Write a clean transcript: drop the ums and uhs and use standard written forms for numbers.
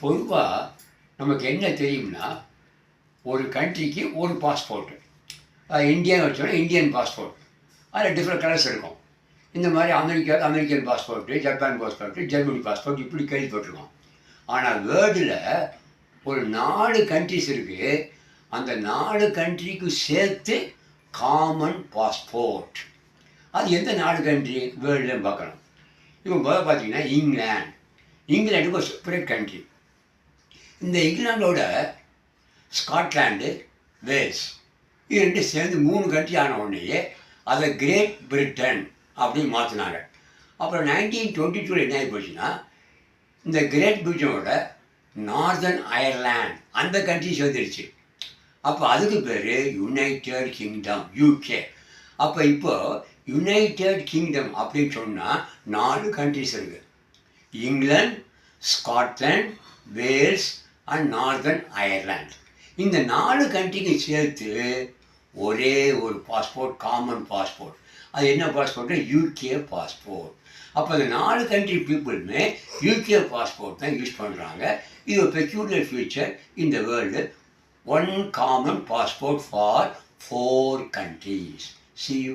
பொதுவாக நமக்கு என்ன தெரியும்னா, ஒரு கண்ட்ரிக்கு ஒரு பாஸ்போர்ட்டு. இந்தியான்னு வச்சோன்னா இந்தியன் பாஸ்போர்ட். அதில் டிஃப்ரெண்ட் கலர்ஸ் இருக்கும். இந்த மாதிரி அமெரிக்காவுக்கு American passport, Japan passport, Germany passport இப்படி கேள்விப்பட்டிருக்கோம். ஆனால் வேர்ல்டில் ஒரு 4 கண்ட்ரிஸ் இருக்குது. அந்த 4 கண்ட்ரிக்கு சேர்த்து காமன் பாஸ்போர்ட். அது எந்த 4 கண்ட்ரி வேர்ல்டுன்னு பார்க்கணும். இப்போ முதல்ல பார்த்தீங்கன்னா இங்கிலாண்டுக்கு ஒரு செப்பரேட் கண்ட்ரி. இந்த இங்கிலாண்டோட ஸ்காட்லாண்டு, வேல்ஸ் இது ரெண்டும் சேர்ந்து 3 கண்ட்ரி ஆன உடனேயே அதை கிரேட் பிரிட்டன் அப்படின்னு மாற்றினாங்க. அப்புறம் 1922 என்ன ஆகி போச்சுன்னா, இந்த கிரேட் பிரிட்டனோட நார்தர்ன் அயர்லாண்ட் அந்த கண்ட்ரி சேர்ந்துருச்சு. அப்போ அதுக்கு பேர் யுனைடெட் கிங்டம், யூகே. அப்போ இப்போது யுனைடெட் கிங்டம் அப்படின்னு சொன்னால் 4 கண்ட்ரிஸ் இருக்குது. England, Scotland, Wales and Northern Ireland. இந்த 4 கண்ட்ரிக்கு சேர்த்து ஒரே ஒரு பாஸ்போர்ட், காமன் பாஸ்போர்ட். அது என்ன பாஸ்போர்ட்டு? UK passport. அப்போ அந்த 4 கண்ட்ரி பீப்புளுமே யூகே பாஸ்போர்ட் தான் யூஸ் பண்ணுறாங்க. இது ஒரு peculiar feature in the world. One common passport for 4 countries. See you.